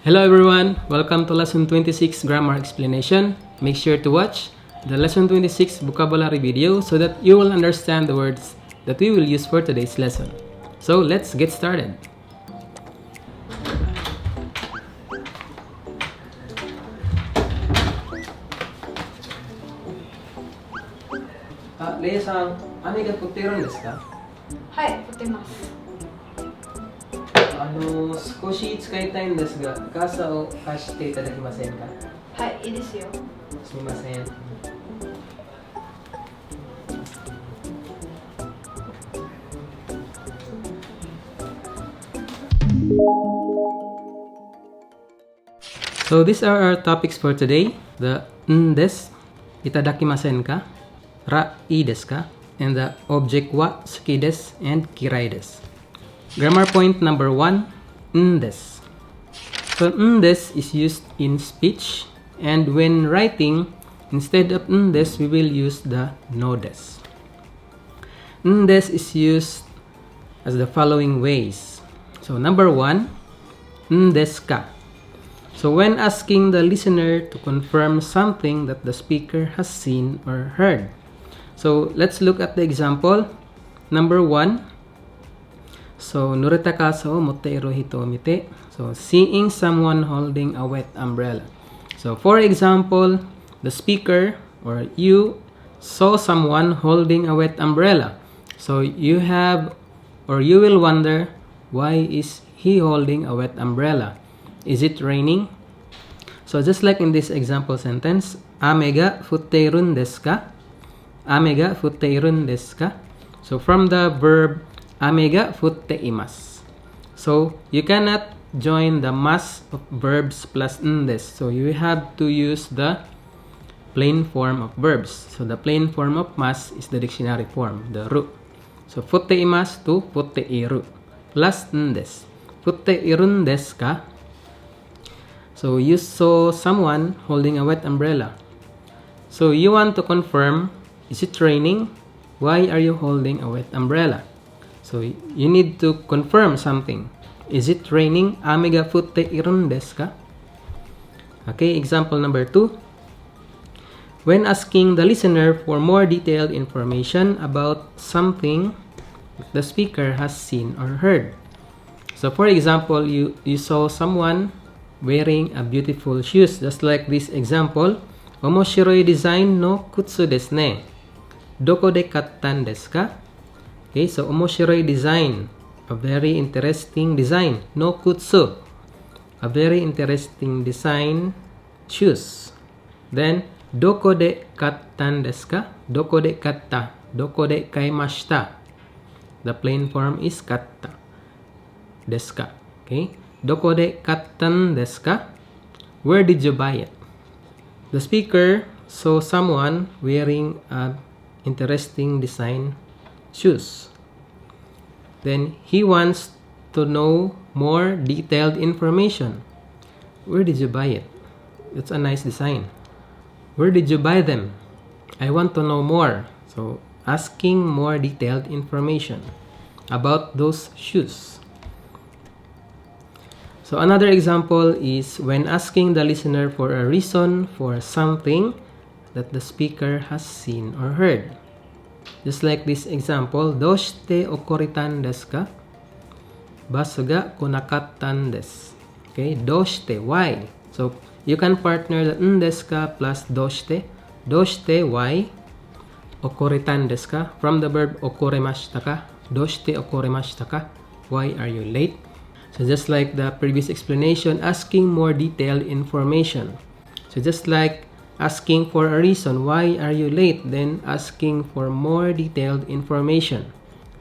Hello everyone, welcome to lesson 26 grammar explanation. Make sure to watch the lesson 26 vocabulary video so that you will understand the words that we will use for today's lesson. So let's get started. Leia-san, 雨が降っているんですか？はい、降ってます。少し使いたいんですが、傘を貸していただけませんか？はい、いいですよ。すみません。So these are our topics for today. The desu, itadakimasen ka, ra ii desu ka, and the object wa suki desu and kirai desu. Grammar point number 1, desu. So desu is used in speech, and when writing, instead of desu, we will use the no desu. Desu is used as the following ways. So number 1, desu ka. So when asking the listener to confirm something that the speaker has seen or heard. So let's look at the example. Number 1. So norita kaso moteiro hito mite. So seeing someone holding a wet umbrella. So for example, the speaker or you saw someone holding a wet umbrella. So you will wonder, why is he holding a wet umbrella? Is it raining? So just like in this example sentence, ame ga futteirun desu ka? Ame ga futteirun desu ka? So from the verb ame ga futteimasu. So you cannot join the mas of verbs plus desu. So you have to use the plain form of verbs. So the plain form of mas is the dictionary form, the ru. So futteimasu to futteiru plus desu. Futteirun desu ka? So you saw someone holding a wet umbrella. So you want to confirm, is it raining? Why are you holding a wet umbrella? So you need to confirm something. Is it raining? Ame ga futteirun desu ka? Okay, example number 2. When asking the listener for more detailed information about something the speaker has seen or heard. So for example, you saw someone wearing a beautiful shoes, just like this example. Omoshiroi design no kutsu desu ne. Doko de kattan desu ka? Okay, so omoshiroi design, a very interesting design. No kutsu, a very interesting design shoes. Then doko de kattan desu ka? Doko de katta, doko de kaimashita. The plain form is katta desu ka. Okay, doko de kattan desu ka? Where did you buy it? The speaker saw someone wearing a interesting design shoes. Then he wants to know more detailed information. Where did you buy it? It's a nice design. Where did you buy them? I want to know more. So asking more detailed information about those shoes. So another example is when asking the listener for a reason for something that the speaker has seen or heard. Just like this example, doshite okoritan desu ka? Basu ga konakattan desu. Okay, doshite, why? So you can partner the desu ka plus doshite. Doshite, why? Okoritan desu ka? From the verb okoremashita ka? Doshite okoremashita ka? Why are you late? So just like the previous explanation, asking more detailed information. So just like asking for a reason, why are you late? Then asking for more detailed information.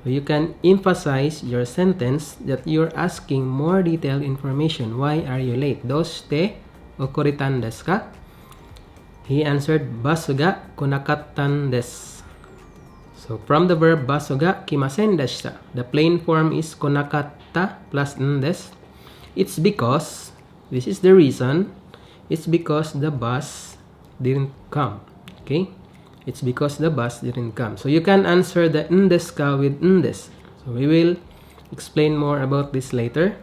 So you can emphasize your sentence that you're asking more detailed information. Why are you late? Doshite okoritan desu ka? He answered, basu ga konakattan desu. So from the verb basu ga kimasen deshita, the plain form is konakatta plus desu. It's because, this is the reason, it's because the bus didn't come. Okay? It's because the bus didn't come. So you can answer the desu ka with desu. So we will explain more about this later.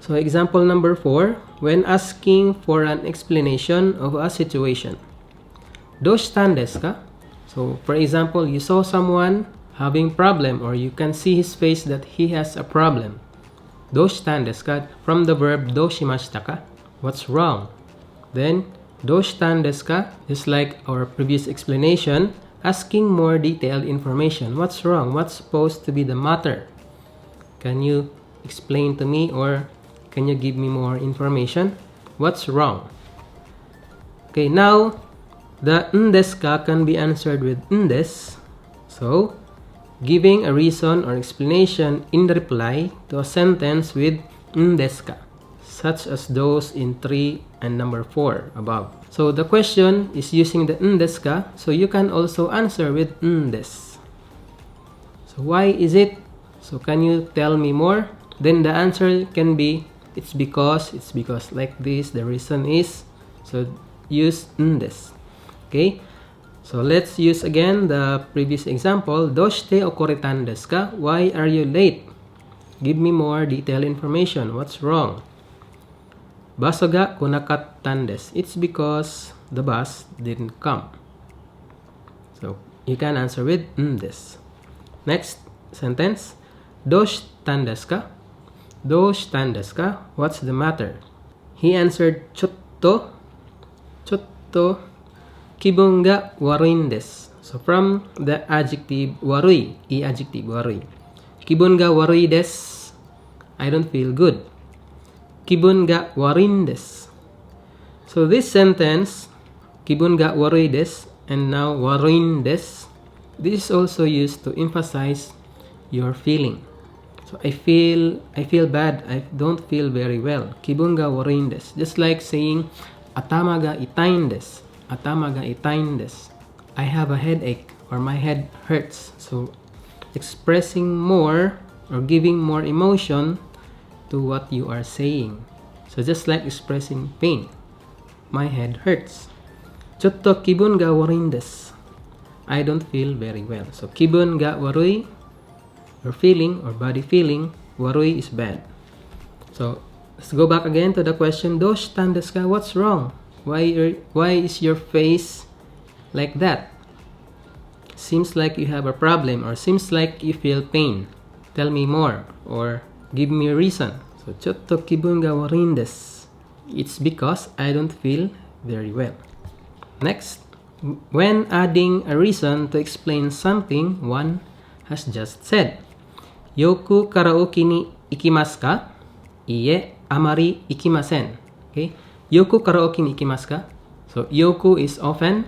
So example number 4, when asking for an explanation of a situation. どうしたんですか? So for example, you saw someone having problem or you can see his face that he has a problem. どうしたんですか? From the verb どうしましたか? What's wrong? Then どうしたんですか? Just like our previous explanation, asking more detailed information. What's wrong? What's supposed to be the matter? Can you explain to me or can you give me more information? What's wrong? Okay, now the んですか can be answered with んです. So, giving a reason or explanation in reply to a sentence with んですか, such as those in 3 and number 4 above. So the question is using the んですか, so you can also answer with んです. So why is it? So can you tell me more? Then the answer can be it's because like this, the reason is. So use んです. Okay? So let's use again the previous example. どうして遅れたんですか? Why are you late? Give me more detailed information. What's wrong? バスが来なかったんです. It's because the bus didn't come. So you can answer with んです. Next sentence. どうしたんですか? どうしたんですか? What's the matter? He answered ちょっと気分が悪いんです. So from the adjective 悪い, e adjective 悪い. 気分が悪いです. I don't feel good. 気分が悪いんです. So this sentence, 気分が悪いです and now 悪いんです. This is also used to emphasize your feeling. So I feel bad. I don't feel very well. 気分が悪いんです. Just like saying 頭が痛いんです. 頭が痛いんです. I have a headache or my head hurts. So expressing more or giving more emotion to what you are saying. So just like expressing pain. My head hurts. ちょっと気分が悪いんです. I don't feel very well. So 気分が悪い, or feeling or body feeling, 悪い is bad. So let's go back again to the question. どうしたんですか? What's wrong? Why is your face like that? Seems like you have a problem or seems like you feel pain. Tell me more or give me a reason. So ちょっと気分が悪いんです. It's because I don't feel very well. Next, when adding a reason to explain something one has just said. よくカラオケに行きますか? いいえ、あまり行きません. Okay? よくカラオケに行きますか? So よく is often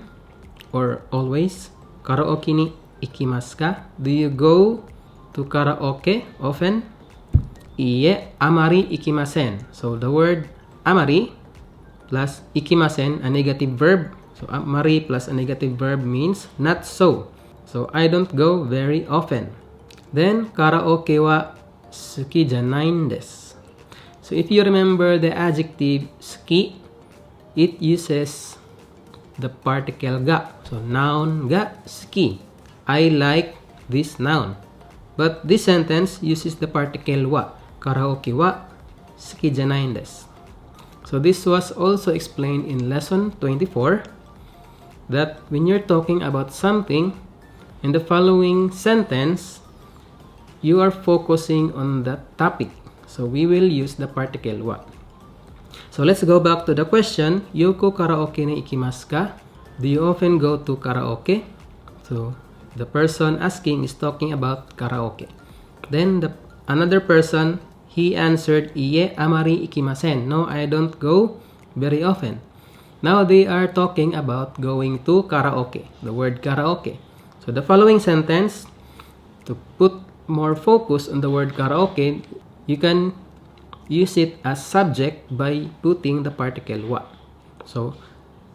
or always. カラオケに行きますか? Do you go to karaoke often? いいえ、あまり行きません. So the word あまり plus 行きません, a negative verb. So あまり plus a negative verb means not so. So I don't go very often. Then カラオケは好きじゃないんです. So if you remember the adjective 好き, it uses the particle が. So noun が好き. I like this noun. But this sentence uses the particle は. カラオケは好きじゃないんです. So this was also explained in lesson 24 that when you're talking about something, in the following sentence, you are focusing on the topic. So we will use the particle は. So let's go back to the question. よくカラオケに行きますか? Do you often go to karaoke? So the person asking is talking about karaoke. Then another person, he answered, いいえ、あまり行きません. No, I don't go very often. Now they are talking about going to karaoke. The word karaoke. So the following sentence, to put more focus on the word karaoke, you can use it as subject by putting the particle は. So,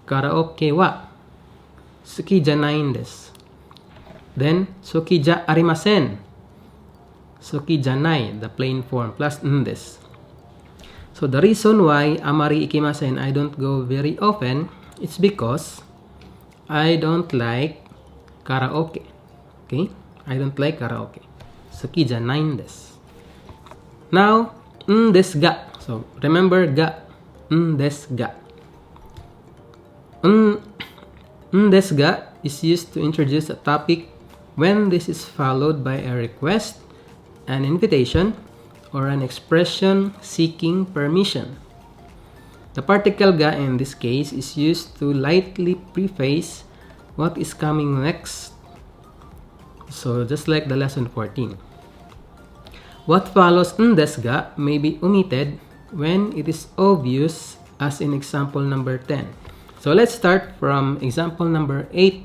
karaoke は好きじゃないんです. Then, 好きじゃありません. 好きじゃない, the plain form, plus んです. So, the reason why あまり行きません, I don't go very often, it's because I don't like karaoke. Okay? I don't like karaoke. 好きじゃないんです. Now, んですが. So remember ga, desu ga. Desu ga is used to introduce a topic when this is followed by a request, an invitation, or an expression seeking permission. The particle ga in this case is used to lightly preface what is coming next. So just like the lesson 14. What follows desu ga may be omitted when it is obvious, as in example number 10. So let's start from example number 8,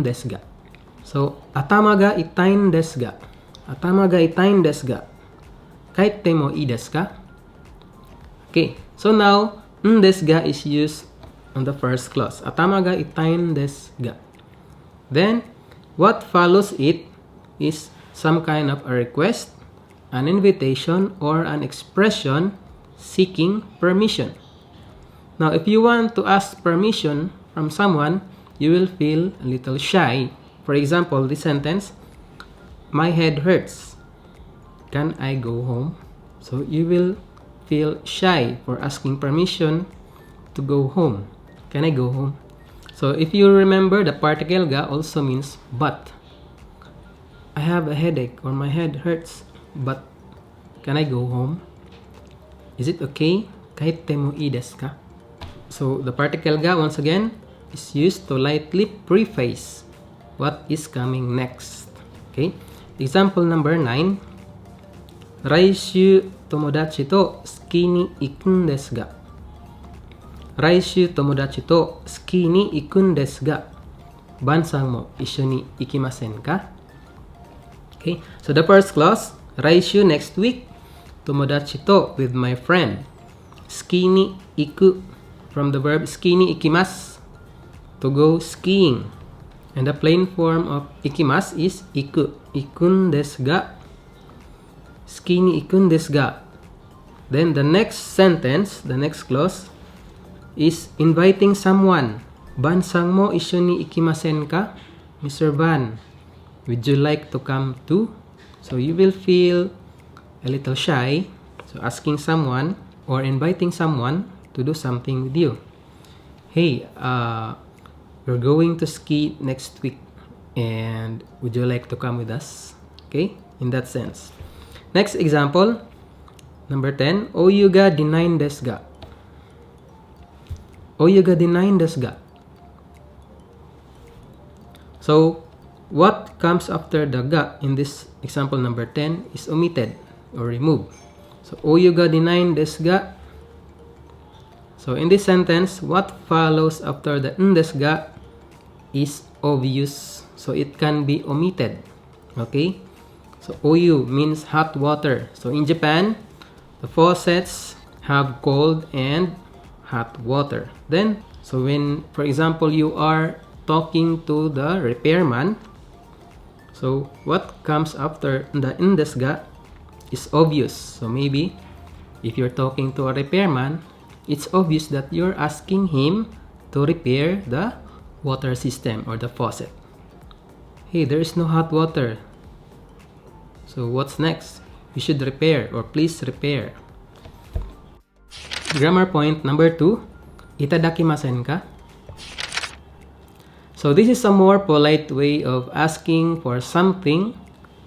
desu ga. So, atama ga itain desu ga. Atama ga itain desu ga. Kaite mo ii desu ka? Okay, so now, desu ga is used on the first clause. Atama ga itain desu ga. Then, what follows it is some kind of a request, an invitation, or an expression seeking permission. Now, if you want to ask permission from someone, you will feel a little shy. For example, this sentence, my head hurts. Can I go home? So you will feel shy for asking permission to go home. Can I go home? So if you remember, the particle ga also means but. I have a headache or my head hurts, but can I go home? Is it okay? Kaite mo ii desu ka? So the particle ga, once again, is used to lightly preface what is coming next. Okay? Example number 9. Raishu tomodachi to ski ni ikun desu ga. Raishu tomodachi to ski ni ikun desu ga. Bansang mo issho ni ikimasen ka? Okay? So the first clause, raishu next week, tomodachi to with my friend. Ski ni iku from the verb ski ni ikimasu, to go skiing. And the plain form of ikimasu is iku. Ikun desu ga. Ski ni ikun desu ga. Then the next sentence, the next clause, is inviting someone. Bansang mo issho ni ikimasen ka? Mr. Ban, would you like to come too? So you will feel a little shy. So asking someone or inviting someone to do something with you. Hey, we're going to ski next week, and would you like to come with us? Okay, in that sense. Next example, number 10. Oyu ga dinain desu ga. Oyu ga dinain desu ga. So, what comes after the ga in this example number 10 is omitted or removed. So, oyu ga dinain desu ga. So, in this sentence, what follows after the desu ga is obvious. So, it can be omitted. Okay? So, oyu means hot water. So, in Japan, the faucets have cold and hot water. Then, so when, for example, you are talking to the repairman, so what comes after the desu ga is obvious. So, maybe if you're talking to a repairman, it's obvious that you're asking him to repair the water system or the faucet. Hey, there is no hot water. So what's next? You should repair or please repair. Grammar point number 2. Itadakimasen ka? So this is a more polite way of asking for something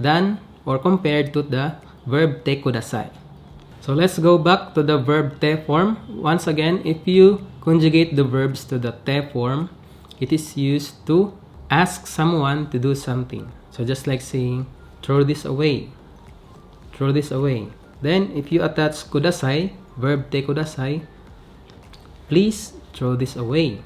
than or compared to the verb te kudasai. So let's go back to the verb te form. Once again, if you conjugate the verbs to the te form, it is used to ask someone to do something. So just like saying, throw this away. Throw this away. Then if you attach kudasai, verb te kudasai, please throw this away.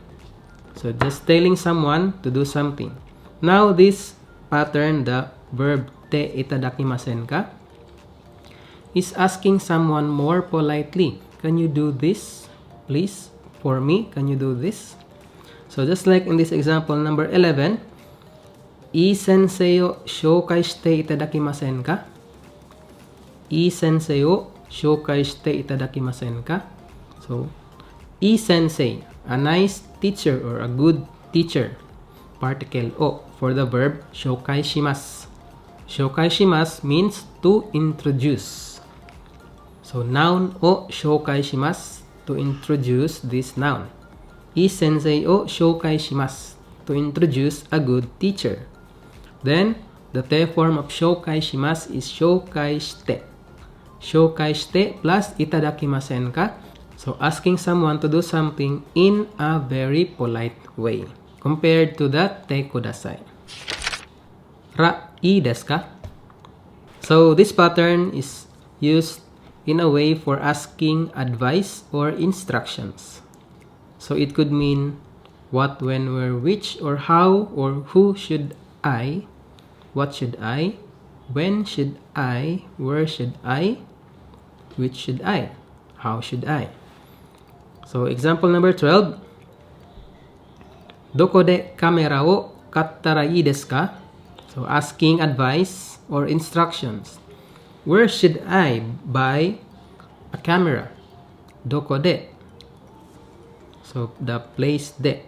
So just telling someone to do something. Now this pattern, the verb te itadakimasen ka, is asking someone more politely. Can you do this, please? For me, can you do this? So just like in this example number 11, ii sensei o shoukai shite itadakimasen ka? Ii sensei o shoukai shite itadakimasen ka? So, ii sensei, a nice teacher or a good teacher. Particle o for the verb shoukai shimasu. Shoukai shimasu means to introduce. So noun o shoukai shimasu to introduce this noun. I sensei o shoukai shimasu to introduce a good teacher. Then the te form of shoukai shimasu is shoukai shite. Shoukai shite plus itadakimasen ka. So asking someone to do something in a very polite way. Compared to the te kudasai. Ra ii desu ka? So this pattern is used in a way for asking advice or instructions. So it could mean what, when, where, which, or how, or who should I, what should I, when should I, where should I, which should I, how should I. So example number 12. Doko de kamera wo kattara ii desu ka? So asking advice or instructions. Where should I buy a camera? Doko de. So the place de.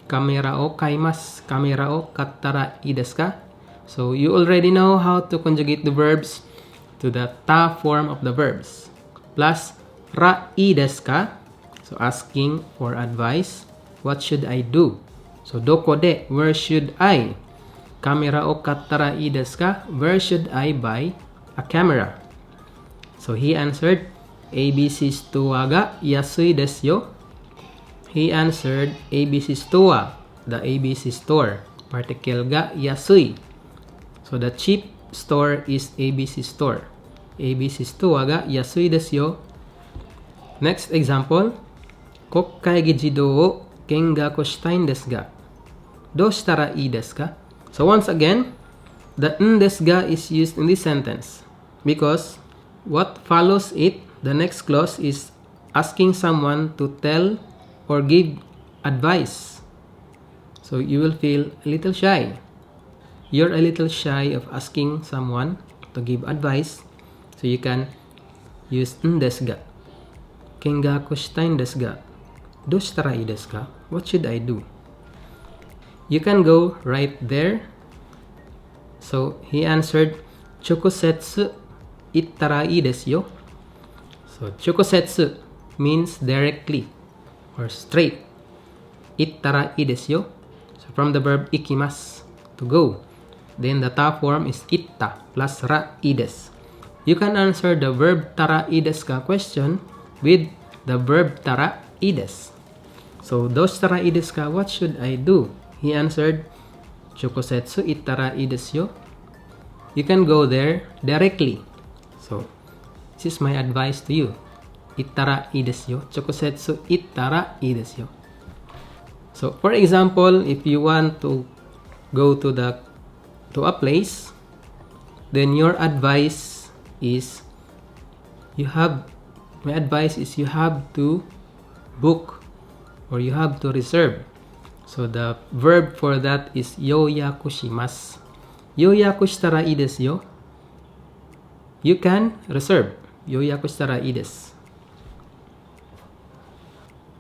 Kamera o kaimasu. Kamera o kattara ii desu ka? So you already know how to conjugate the verbs to the ta form of the verbs. Plus ra ii desu ka? So asking for advice. What should I do? So doko de, where should I? Kamera o kattara ii desu ka? Where should I buy a camera? So he answered, ABC Store ga yasui desu yo. He answered, ABC Store, the ABC store. Particle ga yasui. So the cheap store is ABC Store. ABC Store ga yasui desu yo. Next example. Kokkai gi jidou wo kengaku shitai n desu ga. Dou shitara ii desu ka? So once again, the n desu ga is used in this sentence because what follows it, the next clause is asking someone to tell or give advice. So you will feel a little shy. You're a little shy of asking someone to give advice. So you can use n desu ga. Kengaku shitai n desu ga. Dou shitara ii desu ka? What should I do? You can go right there. So he answered, Chokusetsu ittara ii desu yo. So chokusetsu means directly or straight. Ittara ii desu yo. So from the verb ikimasu, to go. Then the ta form is itta plus ra ii desu. You can answer the verb tara ii desu ka question with the verb tara ii desu. So dou shitara ii desu ka? What should I do? He answered, Chokusetsu ittara ii desu yo. You can go there directly. So this is my advice to you. Ittara ii desu yo. Chokusetsu ittara ii desu yo. So for example, if you want to go to a place, then your advice is you have to book or you have to reserve. So the verb for that is yoyaku shimasu. Yoyaku shitara ii desu yo. You can reserve. Yoyaku shitara ii desu.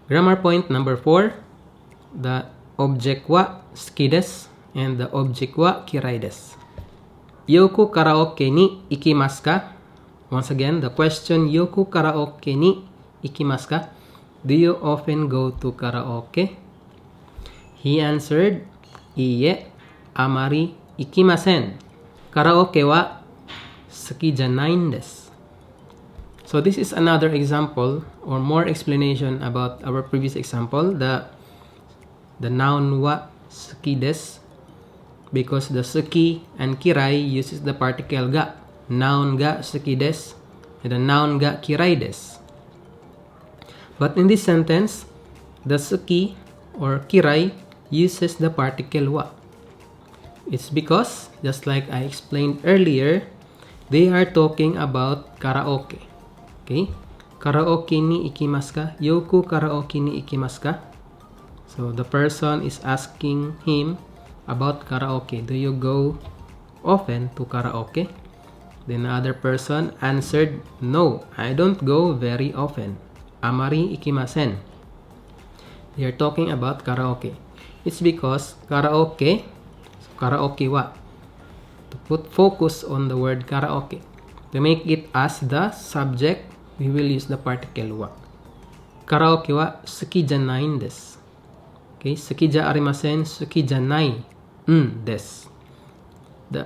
Grammar point number 4. The object wa suki desu and the object wa kirai desu. Yoku karaoke ni ikimasu ka? Once again, the question, yoku karaoke ni ikimasu ka? Do you often go to karaoke? He answered, Iie, amari ikimasen. Karaoke wa suki janai n desu. So this is another example or more explanation about our previous example. The noun wa suki desu, because the suki and kirai uses the particle ga. Noun ga suki desu and the noun ga kirai desu. But in this sentence, the suki or kirai uses the particle wa. It's because, just like I explained earlier, they are talking about karaoke. Okay? Karaoke ni ikimasu ka? Yoku karaoke ni ikimasu ka? So the person is asking him about karaoke. Do you go often to karaoke? Then the other person answered, no, I don't go very often. Amari ikimasen. They are talking about karaoke. It's because karaoke wa, to put focus on the word karaoke, to make it as the subject we will use the particle wa. Karaoke wa suki janai desu. Okay, suki ja arimasen, suki janai desu.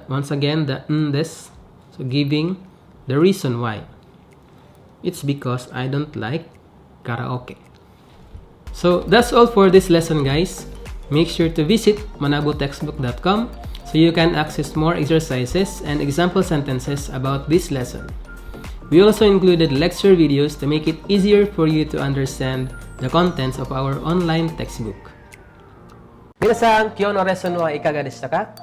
Once again, the desu. So giving the reason why. It's because I don't like karaoke. So that's all for this lesson, guys. Make sure to visit manabutextbook.com so you can access more exercises and example sentences about this lesson. We also included lecture videos to make it easier for you to understand the contents of our online textbook. 皆さん、今日のレッスンはいかがでしたか?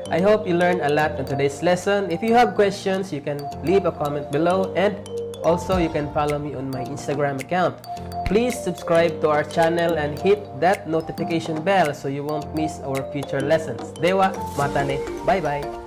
I hope you learned a lot in today's lesson. If you have questions, you can leave a comment below, and also you can follow me on my Instagram account. Please subscribe to our channel and hit that notification bell so you won't miss our future lessons. Dewa, mata ne. Bye bye.